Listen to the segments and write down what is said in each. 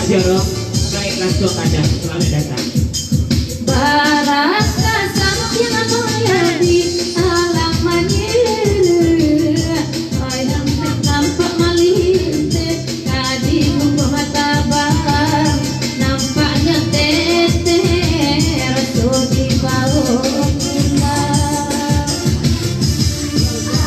Joro, baik langsung ada selamat datang. Barat kasang yang mulia di alam manir, ayam nampak malinte kadi gumbo matabang, nampaknya teteh rasul di bawah kita.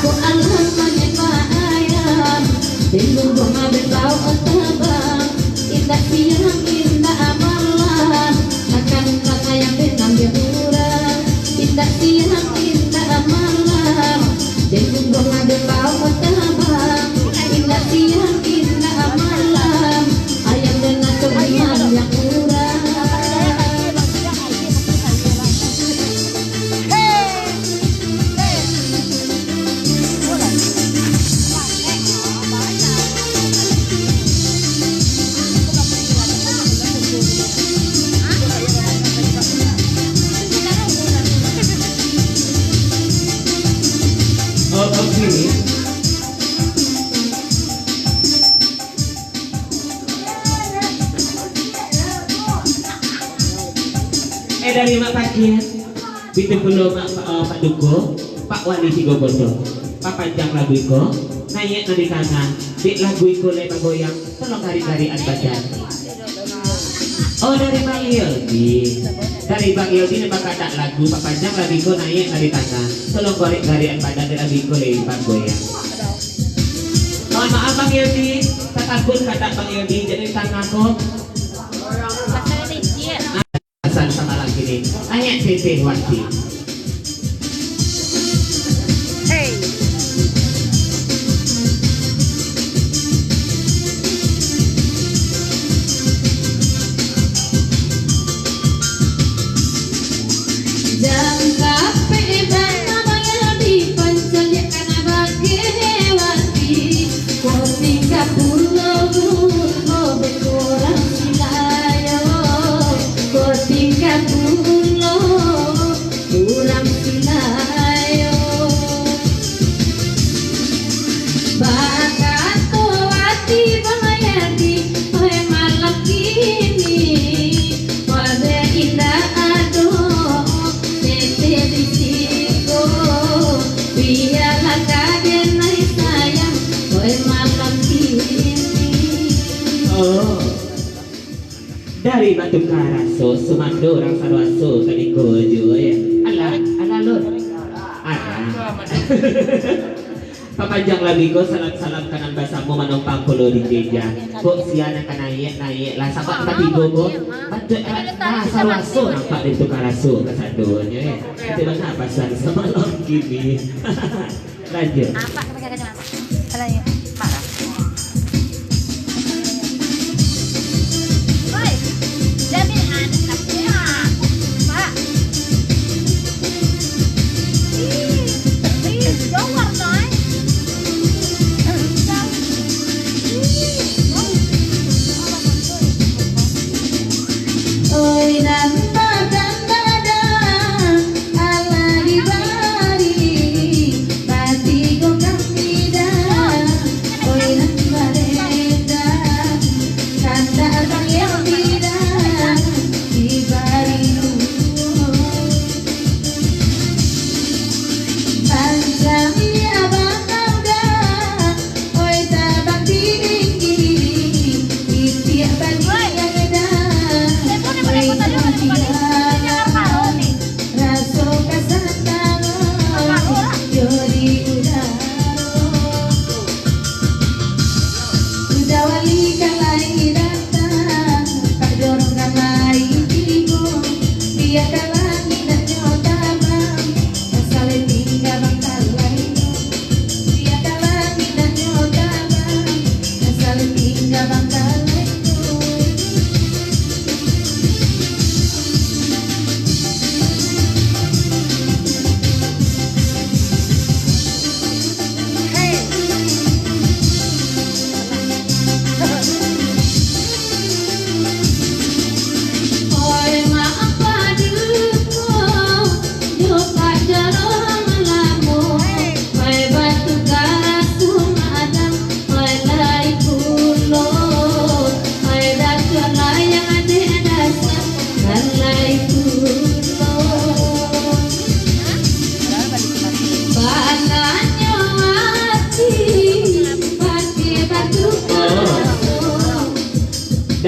Ko alam manir ayam, di gumbo mabel otabang, indah siang indah amalan, akan kata yang mengambil kurang, indah siang indah amalan, dan gumbo mabel otabang, indah siang indah amalan, ayam dan kebanyakan yang kurang. Oh, oke. Dari mak Pakian, itu belum Pak Duko, Pak Wali Sigobondo, Pak Panjang lagu iko, naik nadi tangan, di lagu iko le goyang, tolong kari-karian badan. Oh dari Bang Yeldi, dari Bang Yeldi nih bakal ada lagu, Pak Panjang lagu iko naik nadi tangan, tolong kari-karian badan di lagu iko le goyang. Mohon maaf Bang Yeldi, tak takut kata Bang Yeldi jadi tangan kok. Sama lagi nih, ayat tete wati. Hey. Dan kape dan namanya di panjalnya karena bagi hewati, kau tinggal pulau berkurang silayo, kau tinggal pulau kurang silayo. Bakat tuati bahayati, oh malam kini, pada indah aduh. Biarlah kaget naik sayang, boy malam ini. Oh, dari Batu Karaso, Sumando, Orang Sarwaso, Kanikojo ya. Ala lor, ada. Papanjang lagi ko salam-salam kanan basamu manumpang pulo di jeja. Kok siana ka naik lah sabat patigo ko. Batu Sarwaso nampak di Karaso kasadonya ya. Itu bang apa san semalam kini. Lanjut. Apa kata-katanya apa? Salahnya marah. Oi, jamin anak katanya. Pak. Ih, jawab dong. Oi nanda ala di bari, bati gokang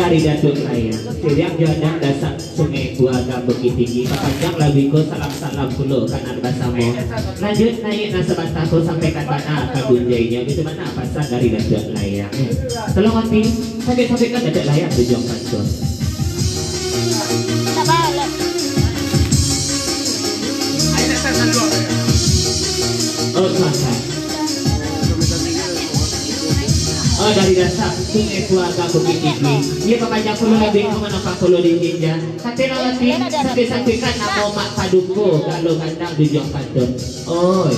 dari Datuk Raya Siriang Jodang dasar sungai Buaga Bukit Tinggi Papanjang laguku salam-salam kulo kanan basamo lanjut naik nasa bataku sampai katana kabunjainya itu mana pasan dari Datuk Raya tolong hati sampai kan Datuk Raya berjuang kantor Tak balik. oh masa oh dari dasar sungai Buaga Bukit Tinggi dia papanjang kulo lebih kemana pak kulo di Jinja tapi nanti sampai kan nama mak paduko kalau kandang berjuang kantor oh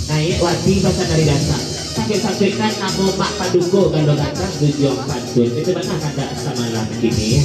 naik wati bahasa dari dasar sampai kan nama mak paduko kalau kandang berjuang kantor itu mana kada sama lagi nih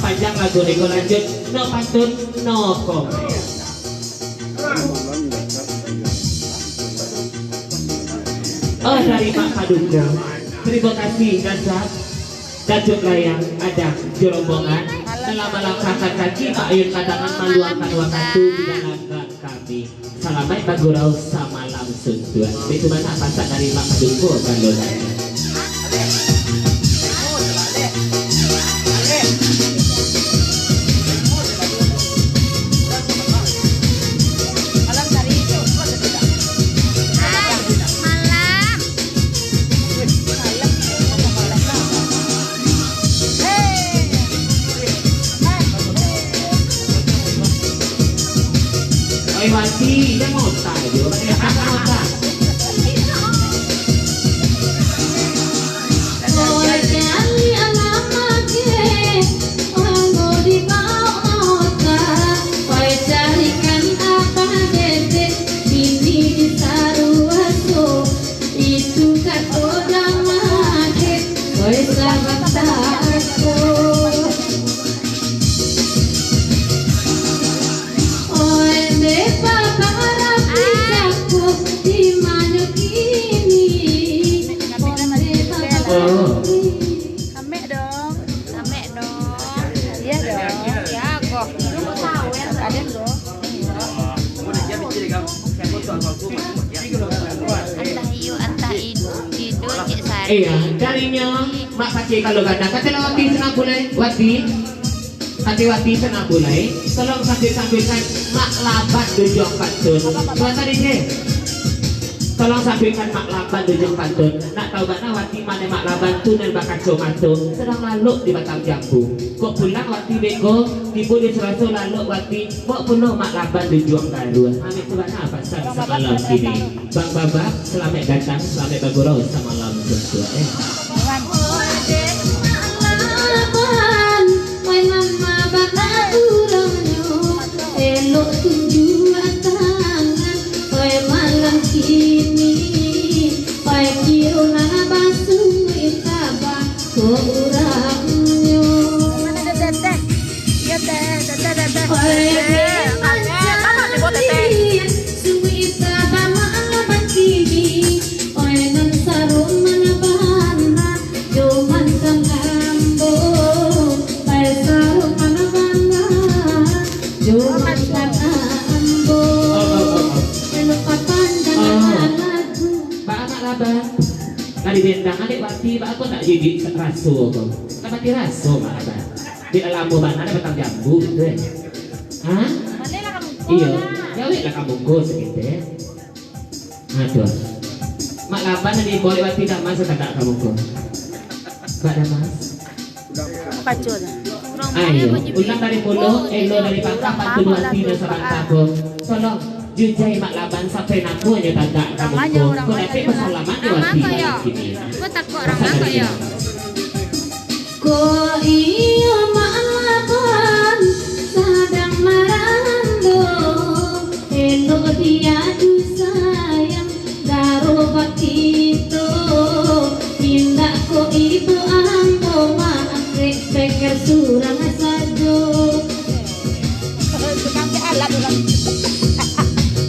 panjang lagu Niko lanjut no pantun no komedi oh dari Pak Paduka terima kasih dasar Datuk Layang ada di rombongan dalam melangkahkan kaki Pak Ayun kadangan meluangkan waktu di dalam kami salamai bagurau sama langsung tuan itu mana pasak dari Pak Paduka kalau saya Wati, dia mau tayo, dia mau tayo. Iya, darinya mak pakai kalau kadang kata wati senang bulai, wati senang bulai, tolong sambil-sambilkan mak labat dujung pantun. Tuan tadi deh, tolong sambilkan mak labat dujung pantun. Nak tahu gak wati mana mak laban tu dan bakat somatu sedang lalu di batang jambu. Kok pulang wati beko, tipu di serasu lalu wati, kok pulau mak laban dujung garuan. Amin tuan apa sama malam kini. Bang Babak, selamat datang, selamat bagurau sama malam berdua. Kali bentang adik wati, aku tak jadi raso kok. Tak mati raso mak abah. Di dalam mana ada batang jambu gitu ya. Hah? Iya, ya wek lah kamu go segitu. Aduh. Mak laban nih boleh wati tak masuk tak kamu go. Gak ada mas. Kacau dah. Ayo, ulang dari pulau, elo dari pangkap, tuduhan tina sa bangkako. Tolong, jujay maklaban sa penaku nyo tanda kamu ko. Kung natin masalaman nyo ang tina kini. Ko takut orang apa ya? Ko iyo maalaban sadang marando elo dia tu sayang daro bakito tindak ko itu anto maafrek peker surang sajo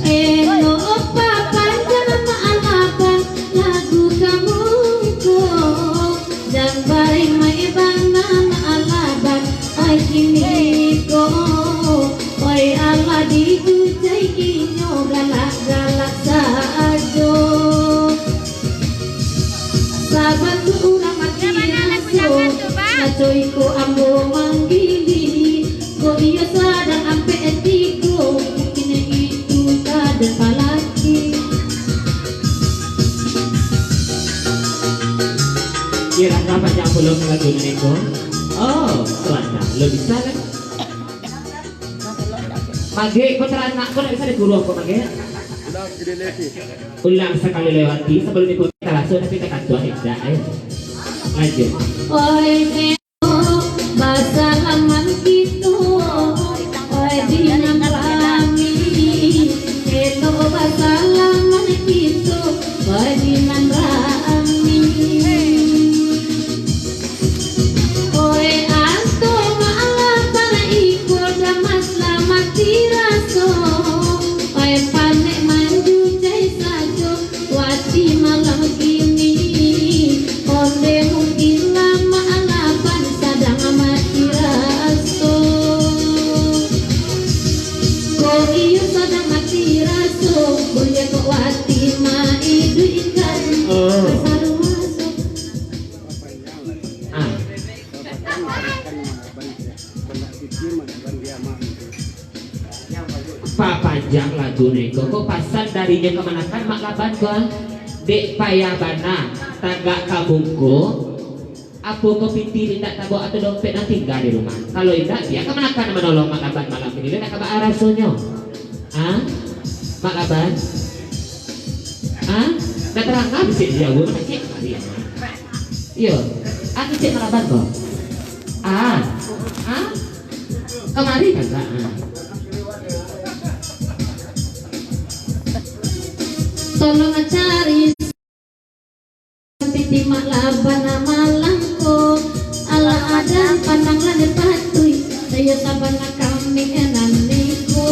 elo papan jangan maalaban lagu kamu ko dan bareng maibang na maalaban ay kini ko ay ala di hujay inyo galak-galak sa ajo sabat ko urang matiraso nacoy ko ambo manggili ko iyo sadang ampe etiko kini itu kada palaki. Kira kapan yang pulau ke lagu niko? Oh, tuan lo bisa kan? Mage, kau teranak, kau tak bisa diguru aku mage? Ulang sekali lewati sebelum ikut kita langsung tapi kita kantor tidak. Lanjut. Oi eo basa laman gitu oi dinam rami elo basa laman gitu oi dinam rami oi anto maalaban iko damas lamat tiraso oi panek manju jai sajo wati malam kini onde mungkin lama alapan sadang amat tiraso ko iyo sadang mati raso boleh ko wati maidu ikan Oh. saru masuk Ah, papanjang lagu niko. Kok pasal darinya kemanakan mak laban ko? Dek payabana tagak kabungko. Apa kau pintir tidak tahu atau dompet yang tinggal di rumah? Kalau tidak dia kemanakan menolong mak laban malam ini. Dia nak kabar arasonyo. Ah, mak laban. Ah, nak terang nggak bisa jauh mana cek kali ya? Yo, aku cek mak laban kok. Ah, kemari kan kak? tolong cari piti maklaban malangko ala ada pandangan patui saya sabana kami enaniko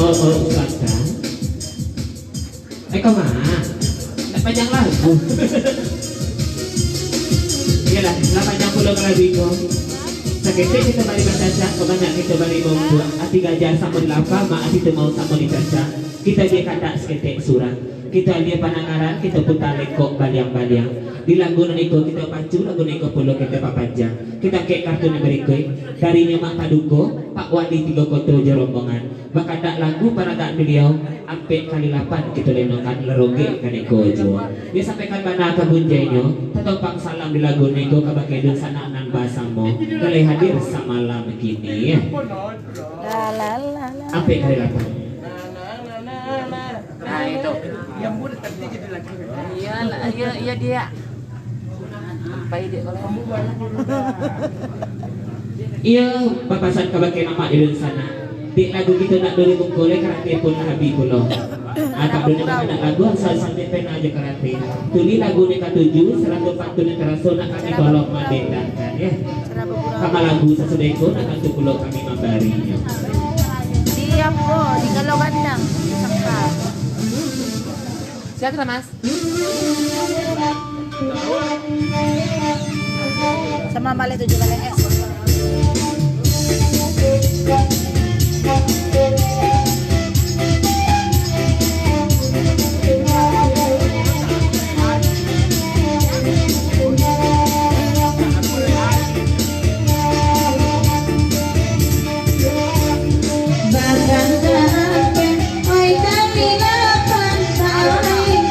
Oh, kata. Kau mana? Tak panjang lagu. Iyalah, lah panjang pulau kelabiko. Seketik kita balik bercaca, kebanyak kita balik membuat hati gajah sama lapa, mak hati mau sama dicaca. Kita dia kata seketik surang. Kita dia panangaran, kita putar lekok baliang-baliang. Di lagu niko kita pacu, lagu niko pulau kita papanjang. Kita kek kartu yang berikut. Darinya mak paduko, Pak Wadi 3 kotro rombongan. Maka tak lagu para tak beliau ampe kali 8 kita lenongkan leroge kaneko jo. Dia sampaikan mana kabunjainya, tatau pak salam di lagu nego kabakedun sana nan basamo. Galai hadir samalam kini ya. Ampe kali 8. Nah itu. Yang pun tadi jadi lagi. Iya dia. Sampai dia kalau Iya, papasan kabake nama di sana. Di lagu kita nak dulu mengkolek karate pun habi pulau. Atau dulu nak lagu asal sampai pena aja karate. Tuli lagu ni ke-7 140 ni teraso nak kami tolong mendengarkan ya. Kama lagu sesudeko nak kantu pulau kami membarinya. siap kok di galauan lang. Sangka. Siap kita mas. Sama mali 7 kali S. Bahkan sampai oi kami lapan saling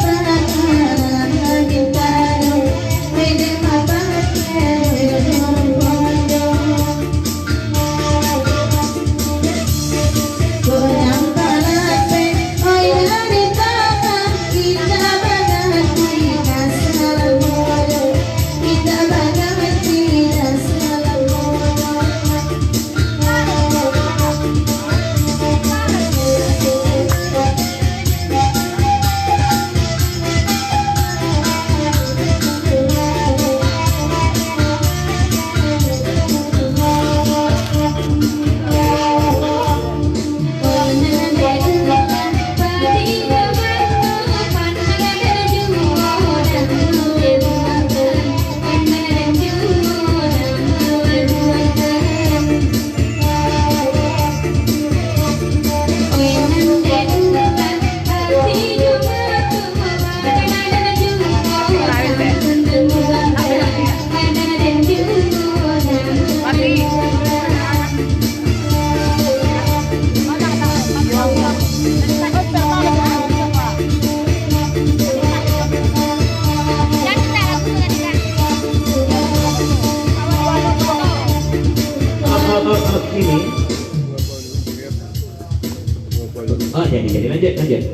aja.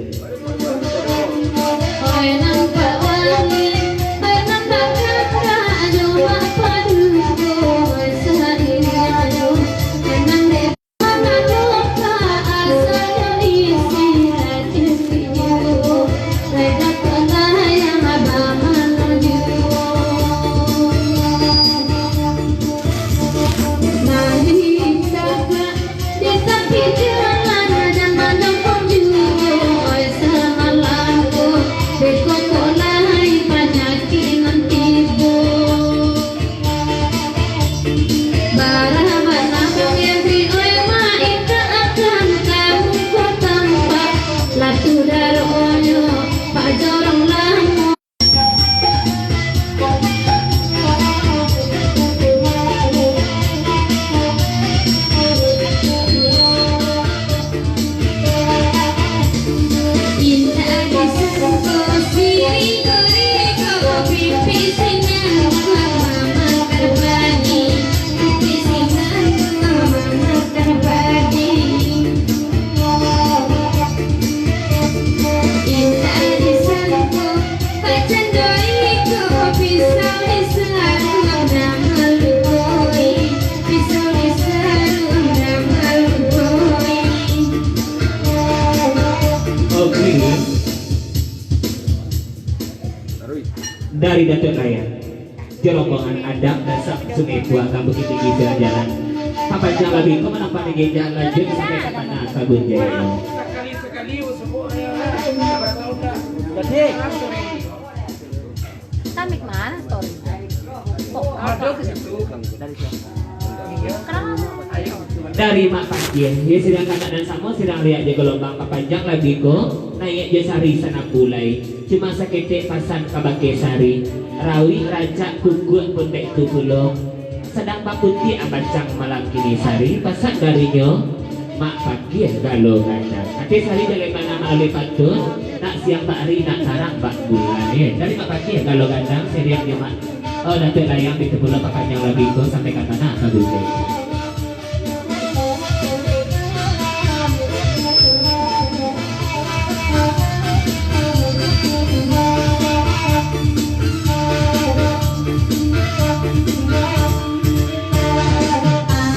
Oi nampak wangi, oi nampak kakak, aduh apa dulu, seharian memang deh mana lupa asalnya istirahat video, reda tengah yang abang menuju. Nadi kakak di tepi jalan ada mana pun juga, oi semalamku bekokolai panyakinan tibu. Barang manapun yang oi maika akan kamu kau tampak latu daronya pak jorong lamu. Indah disangko siriko pipi sinan mama terbagi, pipi sinan mama terbagi. Indah disangko pacan doiko pisau disarung dan halukoi, pisau disarung dan halukoi. Oke. Dari Datuk Raya, Jerombongan Adang dan Sungai Tua Kampung Tinggi Jalan. Papanjang lebih kau menampak di jalan lanjut sampai ke mana Kabun Jaya. Sekali semuanya berapa tahun dah? Tamik mana story? Kok ada ke situ? Dari siapa? Dari Mak Pakir, ya sedang kakak dan Samo sedang lihat je gelombang papanjang lebih kau naik je sari sana pulai. Cuma seketik pasan kabake sari, rawi rancak kuku pun dek tu pulung. Sedang Pak Putih abacang malam kini sari pasan darinya Mak Pakir galau kandang. Nanti sari dari mana melalui pantun nak siang Pak Ari nak tarak Pak bulan ya. Dari Mak Pakir galau kandang seriak dia Mak. Oh Datuk Layang di pulau papanjang lebih kau sampai ke mana Kabun Jaya.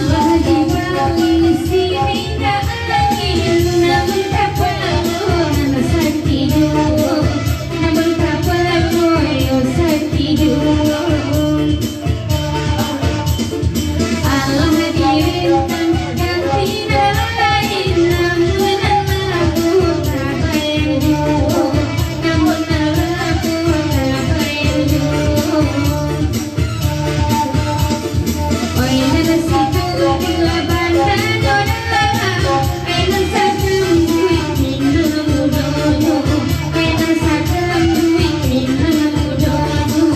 Allah dibagi sini tak angin, namun tak perlu nana sakti dulu, namun tak perlu yo sakti dulu. Allah dirintang ganti lain, namun aku tak bayang dulu, namun aku tak bayang dulu. Oi nana situ bila banda dona, oi nana sakem duit minum mudono, oi nana sakem duit minum mudono.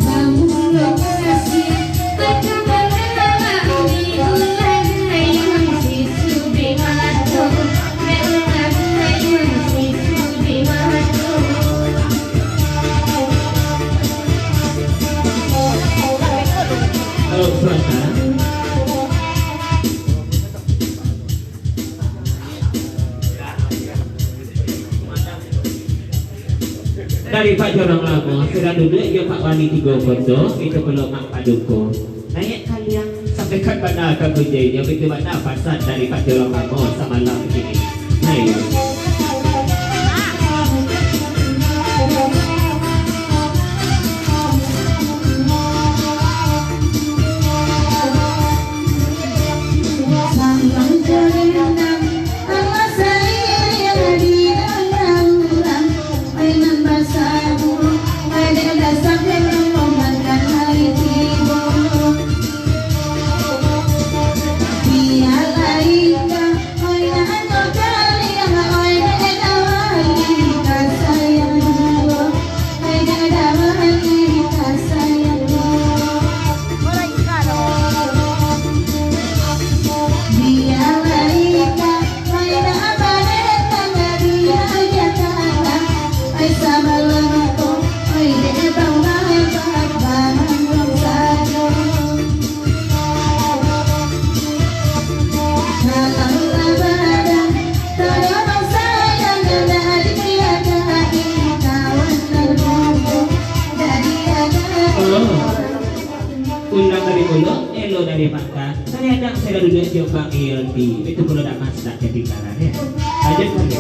Bangun lokasi, aku berlama di ulang ayun sisu di mata, ulang ayun sisu di mata. Halo Selatan. Dari Pak Jorong Lama sudah duduk ya Pak Wali 3 foto itu belum Mak Paduko. Naik kalian sampai ke mana Kabun Jaya itu mana pasan dari Pak Jorong Lama semalam ini. Ayo. Sambang terendam, Allah sayang di dalam ulang. Oi nambah sabu, oi dah sampai memandang hari tiba. Biar lain oi nak saya pakar. Kadang saya duduk Jombang ILD. Itu kalau tak masak ketinggalan ya. Lanjut kali.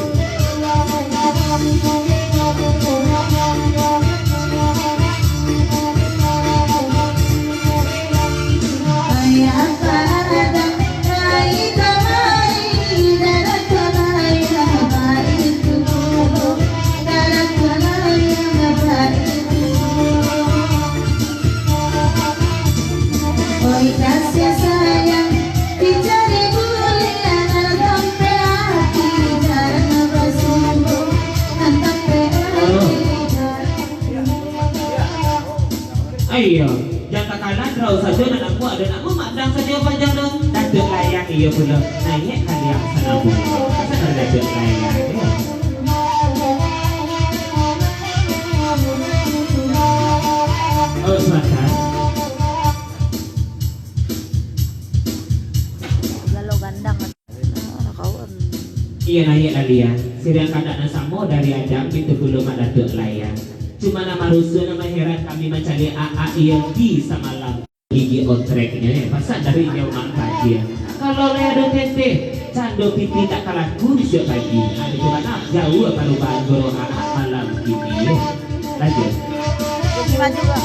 Ayo, jangan kalah terus saja anakmu ada anakmu madang saja panjang dong. Datuk layang iya pula. Naik kali yang sana pula. Sana datuk layang. Oh, silakan. Galau gandang kau Iya naik kali ya. Sedang keadaan sama dari Adam itu belum ada datuk layang. Cuma nama rusuh nama heran kami mencari AAILD semalam gigi otreknya ya pasal dari jauh mak dia kalau ledo tete cando pipi tak kalah kunsyo pagi ada cuma nak jauh kalau bagoro AA malam gini ya lanjut gimana juga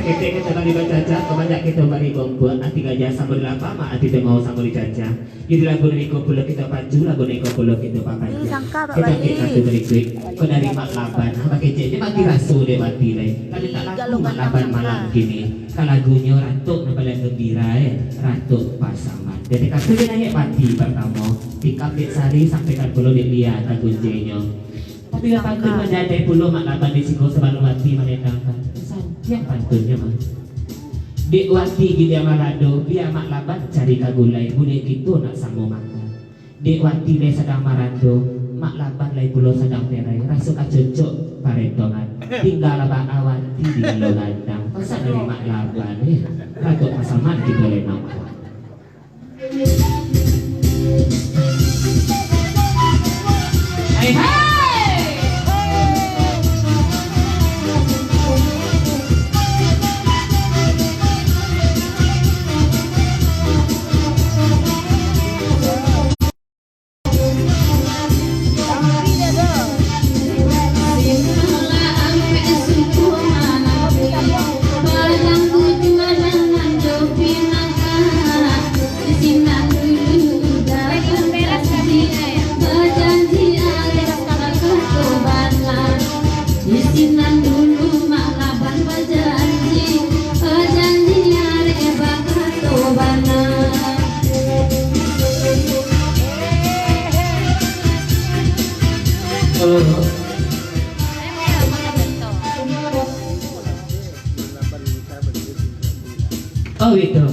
seketika kita dibaca kebanyak kita beri kumpul anti gajah sambal lapa ma anti tengau sambal dicaca jadi lagu ini kumpul kita pacu lagu ini kumpul kita pakai kita satu berikut kau dari mak laban apa kecilnya mati rasu deh mati leh tapi tak lagu mak laban malam gini kalau lagunya ratu nampaknya gembira ratu pasangan jadi kasih dia naik mati pertama di kapit sari sampai kan pulau dia lihat lagu jenya tapi apa tu menjadi pulau mak laban di siko sebelum mati menendangkan yang pantunnya mah Dek Wati dia marado dia mak laban cari kagulai boleh gitu nak sama makan Dek Wati dia sedang marado mak laban lai pulau sedang terai rasuk cocok parentongan tinggal abang awati di dalam gandang pasal dari mak laban ratu pasaman kita le nama hai hai Oh itu,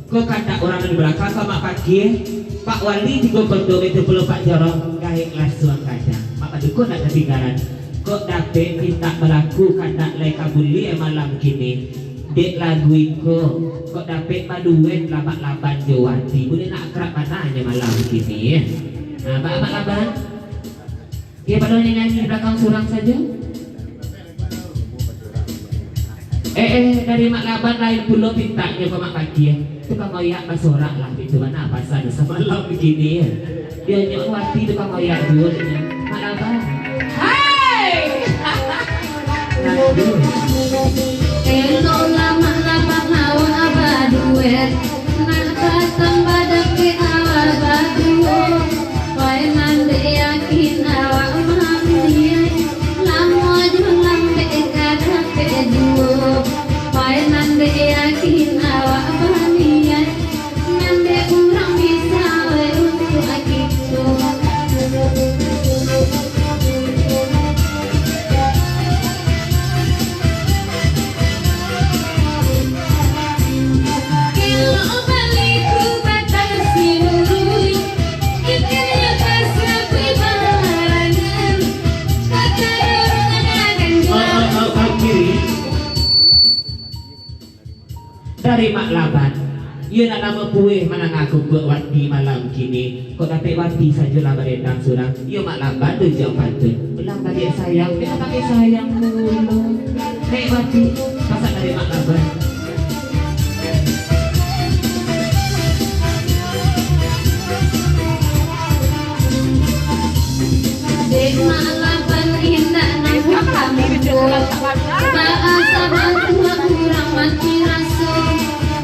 kok kata orang di belakang sama Pak Kie, Pak Wali di Gogondo itu belum Pak Jorong gaya lasuang kaca. Maka dukun nak ketinggalan. Kok dapet minta melakukan nak lay kabuli malam kini. Dek lagu iko, kok dapet paduet lamak laban Jawati. Boleh nak akrab mananya malam kini. Nah, Pak Laban. Ya pada nyanyi di belakang surang saja. Dari Mak Laban lain pula pintanya ke Mak Kaki ya. Tukang ngoyak basorak lah itu mana apa saja semalam begini ya. Dia nyok wati tukang ngoyak dulu ya. Mak Laban. Hai. Elo lama lama lawan abah duet. Nak datang badak ke awal baduo. Paiman de yakin awak mamdiai. Lamo jeng lambe kada pe duo. Paiman de yakin awak baniai. Nande urang bisa we untuk akito. Dari Mak Laban, ia nak nama puih mana ngaku buat wati malam kini. Kau dapat wati saja lah beredang surang. Ia Mak Laban tu jauh pantun. Belang bagi sayang, dia pakai sayang mulu. Nek wati, pasak dari Mak Laban. Dek Mak Laban indah nama kamu. Maasa bantua kurang mati raso.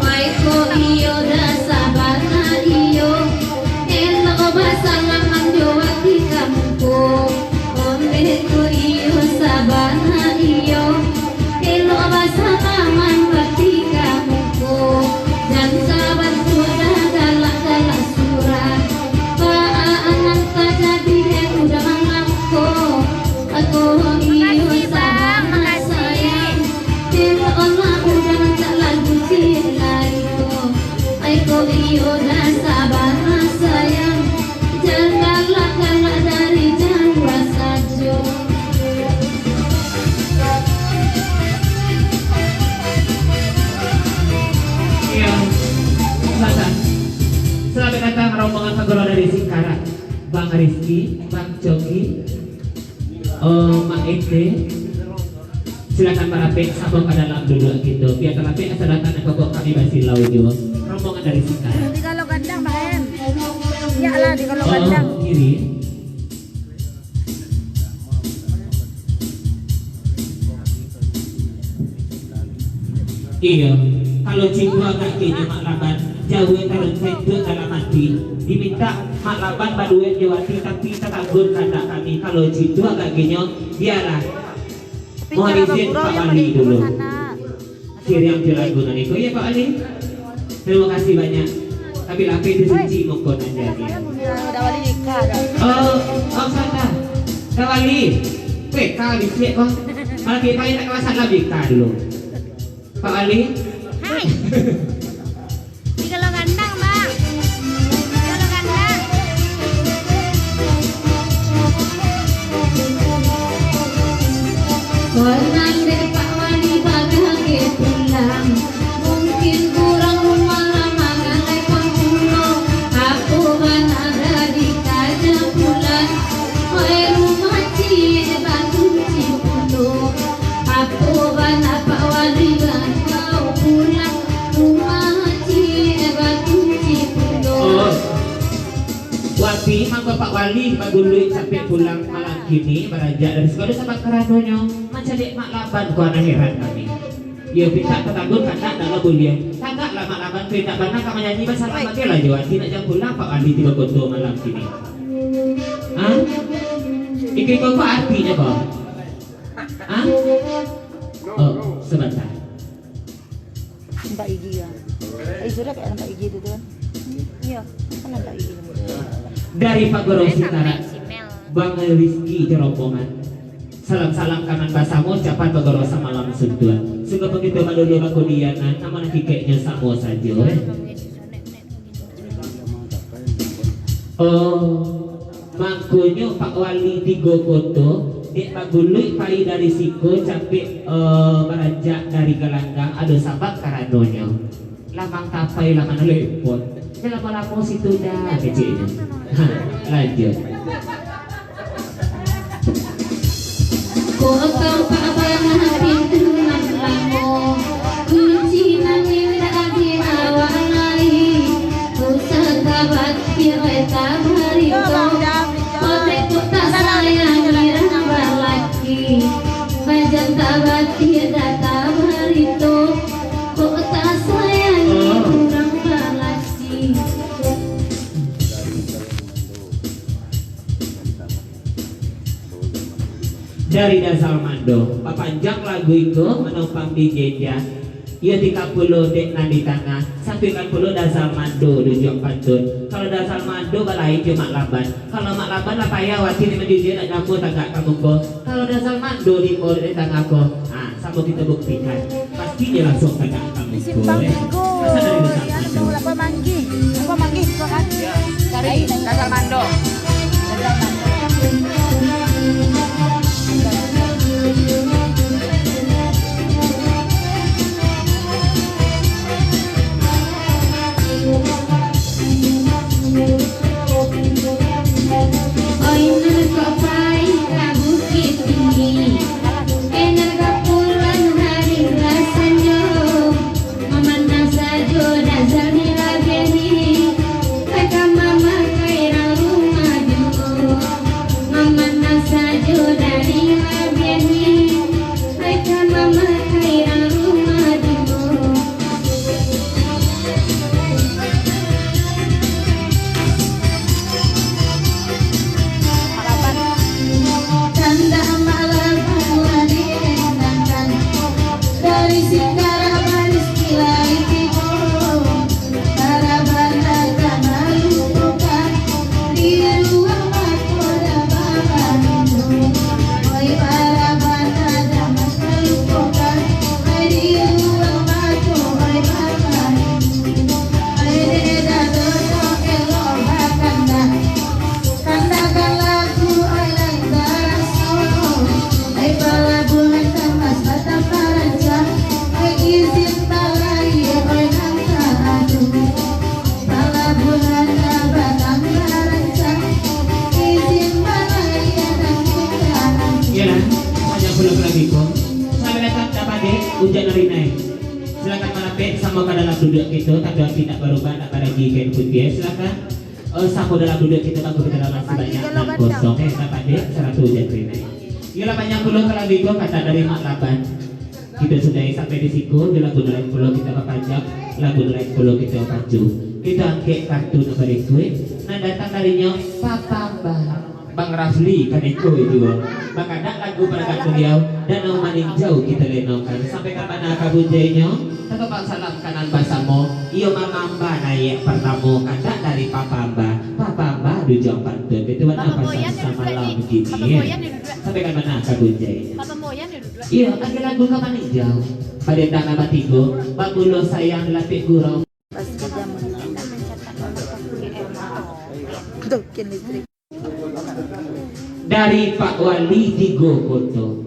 Maiko iyo dasa bana iyo. Elo basa laman jawati kamu. Ondeko iyo sabana iyo. Elo basa laman bati kamu. Dan sabar tua galak-galak surat. Paanan tak jadi udah mengaku. Aku iyo sabana sayang. Elo Allah udah tak lagu cilayo. Aiko iyo dasa bana sayang. Jangan galak dari Jawa saja. Iya, Selatan. Selamat datang rombongan pegoro dari Singkarak. Bang Rizky, Bang Coki, Mak Ete. Silakan merapik sabung ke dalam dulu gitu. Biar terapik asal datang dan pokok kami Basilau juga. Rombongan dari Singkarak. Di kalau gandang Pak Em. Ya lah di kalau gandang. Kiri. Iya, kalau jiwa kakinya Mak Laban jauh tarun itu dalam hati. Diminta Mak Laban baduet jawati tapi tetanggun kata kami. Kalau jiwa kakinya biarlah. Mohon izin Pak Ali dulu. Kiri yang jalan gunung itu ya Pak Ali. Terima kasih banyak. Tapi lapi itu suci mukon aja nih. Udah wali nikah dah. Oh sana. Kawali. PK bisik kok. Malah kita ini tak kawasan lebih dulu. Pak Ali. Hai. Di kalau gandang Bang. Di kalau gandang. Konang dek Pak Wali bagai pulang. Mungkin kurang rumah lama ngalai pangkulo. Aku ban ada di kaca pulang. Oi rumah cie batu cipulo. Aku ban Pak Wali kau pulang. Rumah cie batu cipulo. Oh. Wati mangko Pak Wali bagului sampai pulang malam kini beraja dari sekolah sama keranonyo macam dek Mak Laban ku anak heran kami. Ya pinta tetanggun kata dalam bulian. Tagak lah Mak Laban pinta bana kamu nyanyi bahasa lama dia lah Wati nak jam pulang Pak Wali tiba koto malam kini. Hah? Iki kau apa artinya kau? Hah? Oh sebentar. Mbak Igi ya. Sudah kayak Mbak Igi itu kan. Iya, kan Mbak Igi. Dari Pak Goro Sintara, Bang Rizky Jerombongan. Salam-salam kanan basamu, ucapan Pak Goro malam suntuan. Suka begitu madulu aku diana, nama kikeknya samo saja. Oh, mangkunyo Pak Wali tiga foto. Dek pagului pai dari siku capek beranjak dari gelanggang ada sahabat karanonyo. Lamang tapai laman lepot. lama-lama situ dah kecilnya. Lanjut. Kau pabana pintu nanglamu kunci nangin dadi awalai usakabat kireta barito kote kota sayang irang laki bajan tabat data barito kota sayang irang laki. Dari dasar mando papanjang lagu itu menumpang di genja ia 30 dek nadi tengah sampai 30 dasar mando dujung pantun. Kalau dasar mando balai cuma lamban, kalau mak lamban apa ya wati ni menjujur nak nyampu tagak kamu ko. Kalau dasar mando di mo di tengah ko sama kita buktikan pasti dia langsung tagak kamu ko. Masa dari dasar mando Apa manggi kau kan? Dari dasar mando. hujan hari naik. Silakan malapet sama ke dalam duduk kita, tak tidak berubah nak pada gigen putih. Silakan sama dalam duduk kita tak ke dalam sebanyak 6 kosong. Dapat dek 100 hujan hari naik. Ialah banyak pulau kalau bigo kata dari mak laban. Kita sudah sampai di siku di lagu nelayan pulau kita panjang, lagu nelayan pulau kita pacu. Kita angkat kartu nomor itu. Nah datang darinya Papa Bang Rafli kan itu juga. Maka ada lagu pada beliau dan nama jauh kita lenongkan sampai kapan kabujainya tetap Pak salam kanan basamo iyo mamamba naik pertama kata dari Papamba dujong pantun itu mana pasang sama lagu begini sampai kapan kabujainya iya ada lagu kapan jauh pada tanah batigo bagulo sayang lapik gurau dari Pak Wali di Gokoto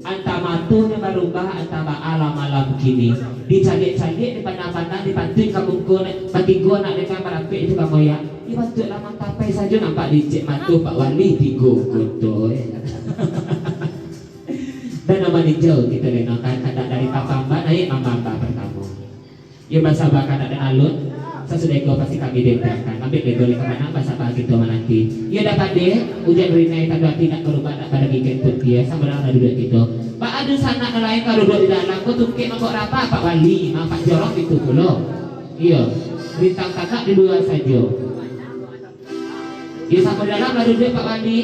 antama tu ne berubah antama alam-alam kini dicagik-cagik di pandang-pandang dipantuin kabungko batigo nak dekat merapi itu kamu ya dipantut lama tapai saja nampak dicek matu Pak Wali di Gokoto dan nama jauh kita lenakan kata dari Papamba naik Mamamba pertama ya bahasa bahkan ada alun sesudah itu pasti kami dendamkan ambil degol kemana bahasa pagi itu nanti ya dapat deh hujan rinai tanda tidak berubah tak pada gigen putih sama dengan duduk itu Pak Adu sana nelayan kalau duduk di dalam kau tungkit nombor apa Pak Wali Pak Jorok itu pula iya bintang kakak di luar saja ya sama dalam lalu duduk Pak Wali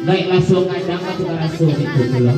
baik langsung kadang atau langsung itu pula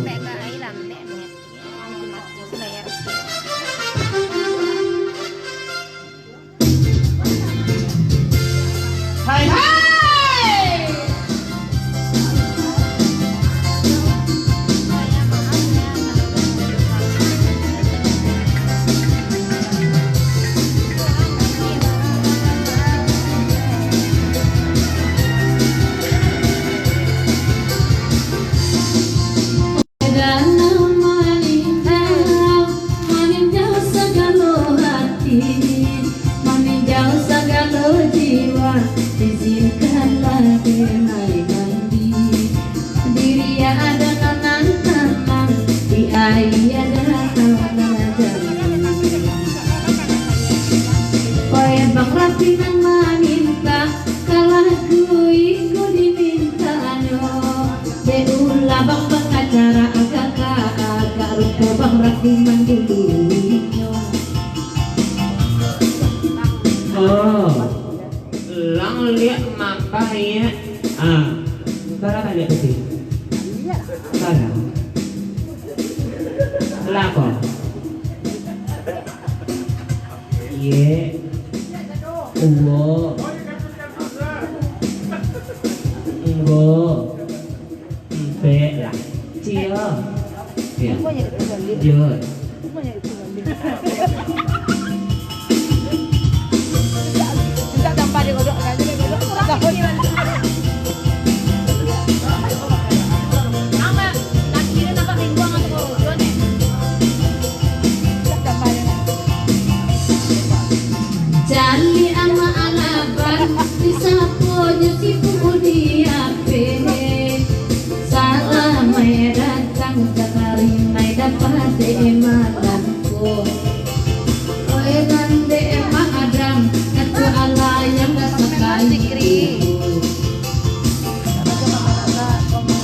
Laia datang Koe bang rapi nang maminta kalah iku diminta Beula bang pengacara agak rupa bang rapi mandiri Oh, lang lihat mapa ya. Berapa lihat sih? Berapa? Lako. Ye. Uwo. Nggo. Mpe lah. Cio. Ya. Jod. Jali ama alaban disaponya si Budiape salah mai datang sekali mai dapat makanku koe nande madam katu alayang sekali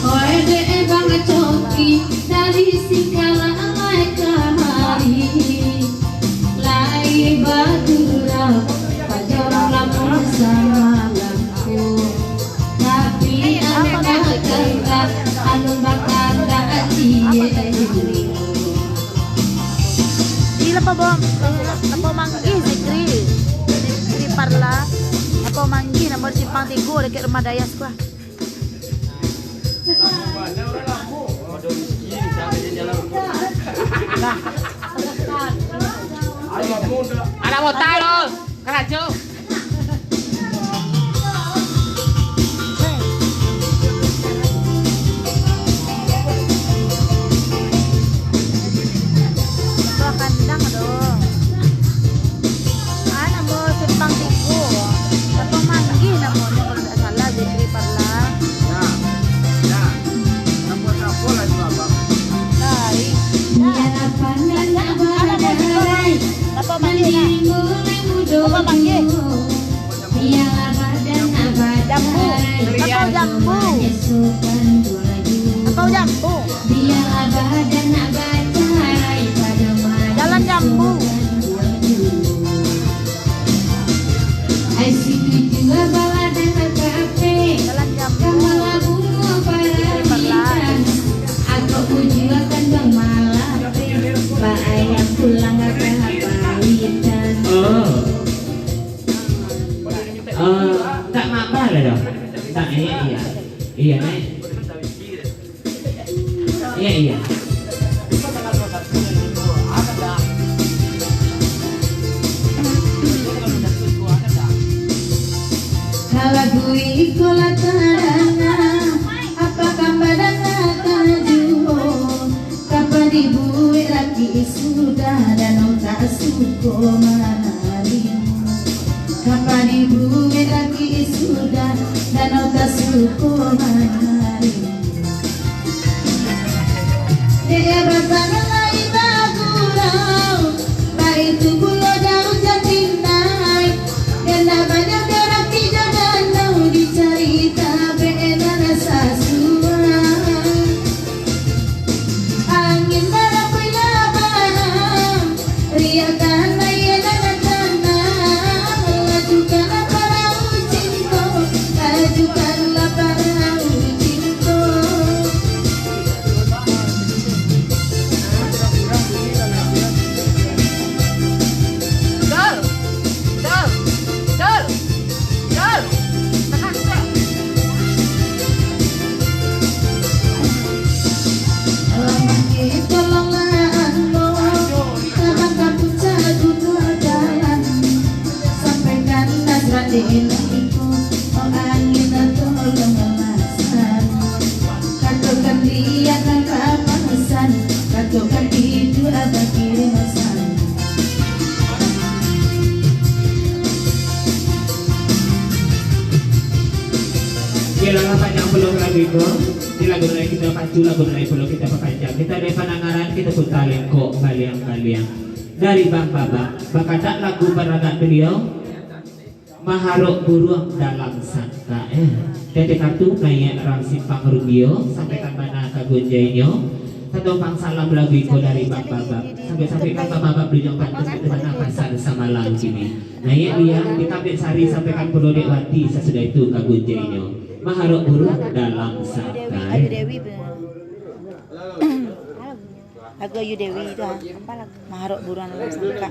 koe de bang coki dari sikala alay kamari lai badura pajarang lamun sama lampu tapi anak kertas anu bakal ajiye Ila pa bom, apa manggi Zikri parla, apa manggi na bersipang tigo dekat rumah dayas gua. Ada motor lo, keracu. Tua kandang dong. Ana mo simpang tigo. Apa manggi na mo kalau tidak salah Zikri parla. Apa manggi na? Apa manggi? Jambu. Apa jambu? Apa jambu? Jalan jambu. Jalan jambu. Tak apa lah dong. Tak iya. Iya nih. Iya. Lagu ikola tarana apakah badana kajuho kapan dibuat lagi sudah dan tak suko manalimu kapan dibuat lagi sudah dan tak suko manalimu dia bertanya lain bagulau baik itu bulo daun jatinai dan banyak dicerita benar sasuan angin darah punya barang riakan layanan lagu itu di lagu dari kita pacu lagu dari pulau kita perpanjang kita dari panangaran kita pun talengko kalian dari Bang Baba bakadak lagu peragaan beliau Maharok Buruang dalam sangka dari kartu naik rang simpang rubio sampai kan mana kagunjainya satu pang salam lagu itu dari Bang Baba sampai kan Bang Baba beli jong pantun itu mana pasar sama lagu ini naik dia di Kapit Sari sampai kan Pulau Dekwati sesudah itu kagunjainya Maharok Buruang dalam sangka Ayu Dewi lagu Ayu Dewi itu apa lagu Maharok Buruan dalam sangka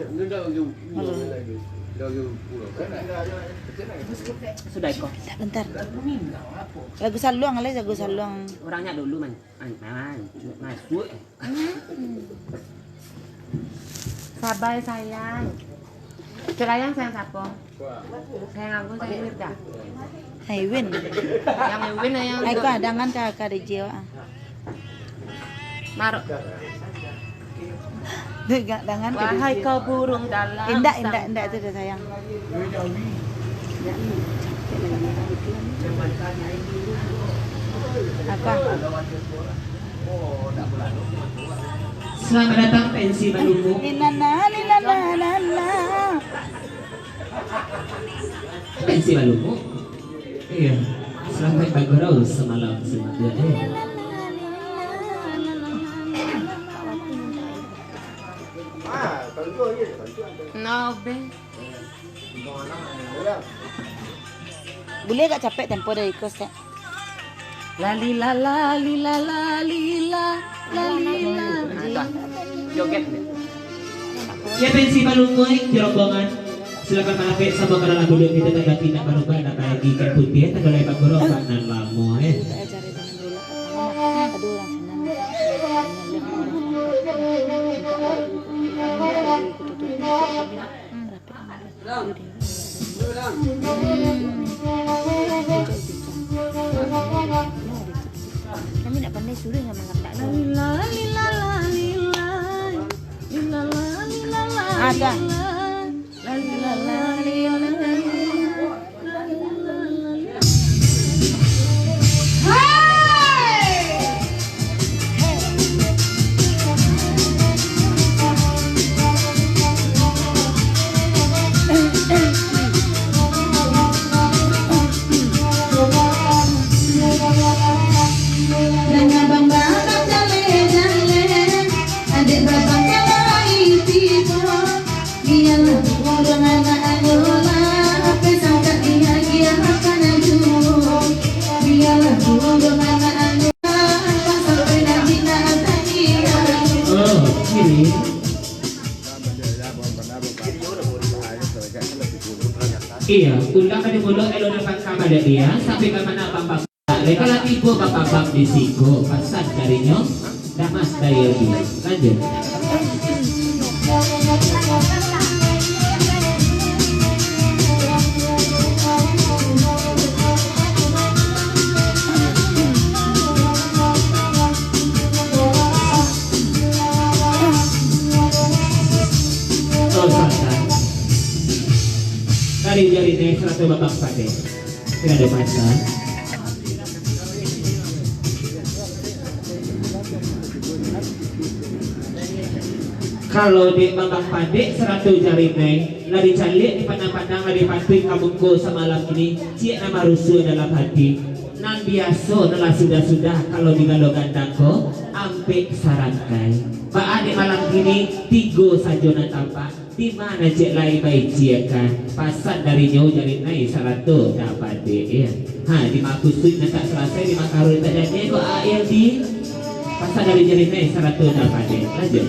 Sudah kok. bentar lagu saluang lagu saluang Orangnya dulu masuk. Sabar sayang. Sayang siapa? Sayang aku sayang Wirda. Hai Win Yang Win yang ai ka dangan ka de jiwa Marok. dangan ka Wahai kau burung dalam. indah itu dah sayang apa Selamat datang pensi Maluku linana pensi Maluku iya selamat bagorau semalam semua No, be. boleh gak capek tempo dari kos ya Lali la la li la la li la la li la. Joget. ya pensi Maluku di rombongan silakan malapit sama karena lagu kita tanda tidak berubah dan kayak ikan putih tanda lebar gorong dan lamo kita cari dengan dulu aduh orang kami nak pandai suruh yang mengatakan ada iya, undang di mulut elo dapat kabar dia sampai ke mana bapak. Kalau tipu bapak di siku pasang darinya, damas daya dia. Lanjut. Dari jari seratu babak pade tidak ada pasal kalau di babak pade seratu jari lari calik di pandang-pandang lari patuin kabungko semalam ini cik nama rusuh dalam hati nan biasa telah sudah kalau digalo gandangko ampe sarangkai Pak Ade malam ini tigo sajona tampak di mana cek lai baik kan pasan dari jauh jadi naik salatu dapat deh ya di makusui nak selesai di makarun tak jadi kok air di pasan dari jadi naik salatu dapat deh lanjut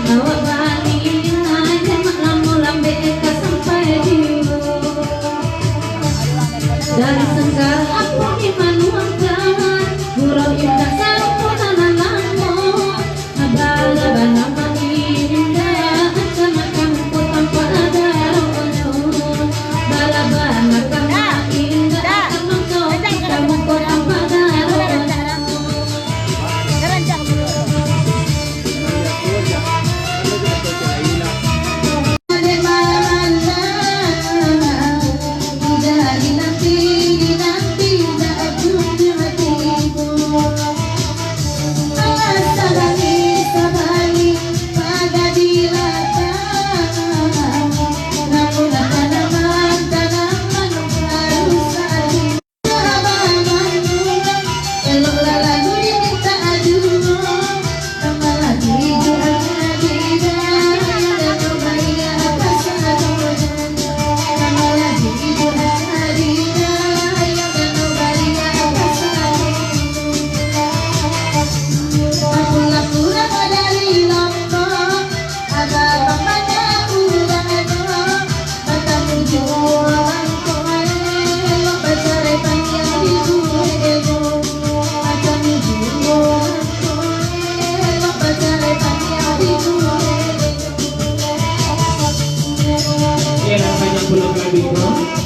awak bani aja mak lamu lambe ka sampai jiwa. Dari senggar aku di manuang kawan, gurau indah sampun nanamu, abala bana indah sama kamu tanpa ada rono, bala bana kamu indah kamu tanpa ada rono.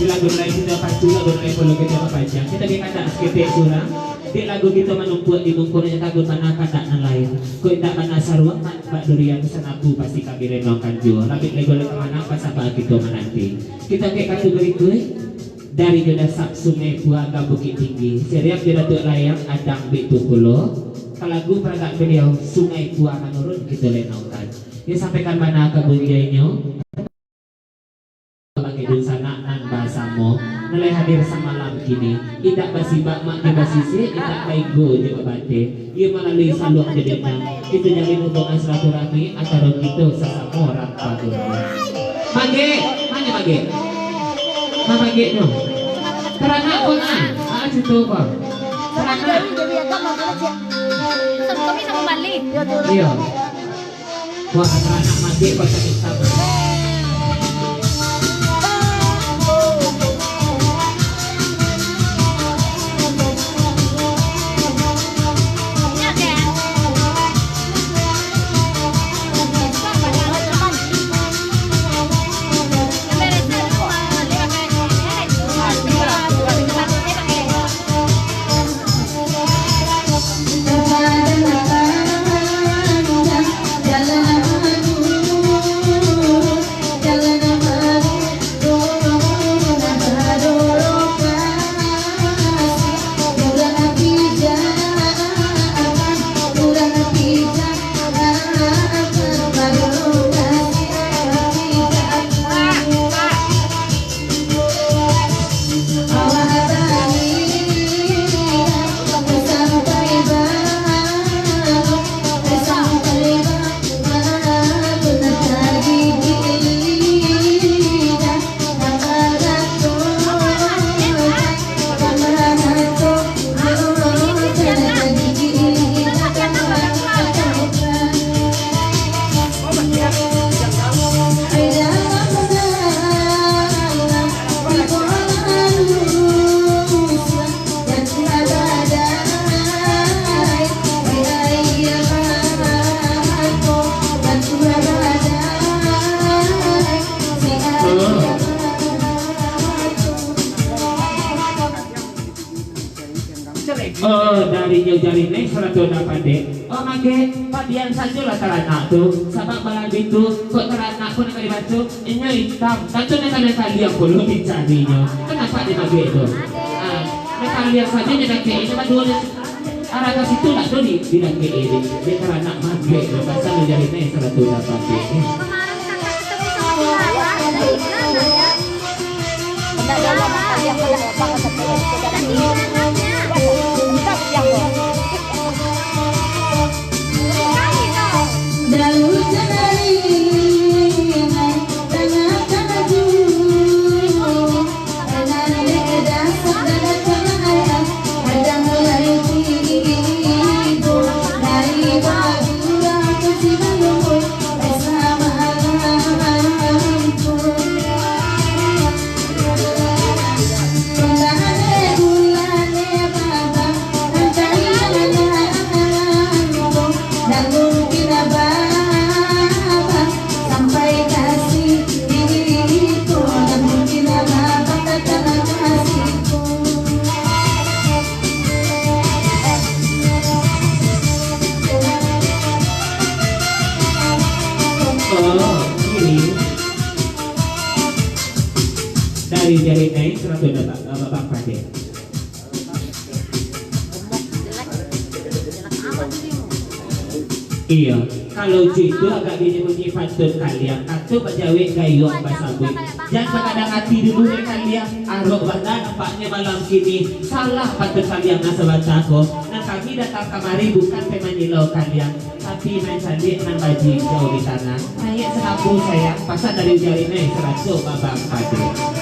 Lagu lain kita pacu, lagu lain polo kita panjang. Kita kata skete surang. Di lagu kita menumpuk di mungkurnya takut mana kata lain. Kau tidak mana sarua pak durian senapu pasti kami renongkan jua. Tapi lagu lagu mana pas apa kita menanti. Kita ke kategori gue dari jodoh sak sungai buaga bukit tinggi. Seriap jodoh tu layang adang bitu pulo. Kalagu peradak beliau sungai buaga menurun kita renongkan. Dia sampaikan mana kabunjainya. Bagi sana nan bahasamu nilai hadir sama malam kini tidak basibak mak di basisi tidak baigo juga bate ia melalui saluang jadinya itu jalin hubungan silaturahmi antara kita sesama orang paguna mage mana mage ma mage no karena pun situ kok karena Kami nak balik. iya wah anak mage pada sama dari jauh-jauh ini seratu dapat oh mage padian saja lah teranak tu sabak balang itu kok teranak pun nak dibaca ini hitam tentu nak kalian perlu dicarinya kenapa dia mage itu kalian saja dia nak ini cuma dua arah ke situ nak tu di nak ini dia teranak mage pasal jauh ini seratu dapat Oh, ini dari jari naik serabut bapak Pade. Iya, kalau itu agak dinyanyi pantun kalian. Atau Jawi gayung bahasa gue. Jangan sekadang hati dulu kalian. Arok badan nampaknya malam kini. Salah pantun kalian nasa bacaku. Nah kami datang kemari bukan pemanyilau kalian, tapi main sandi nang baji jauh di tanah. Naik senapu saya pasal dari jari naik seratus babang padi.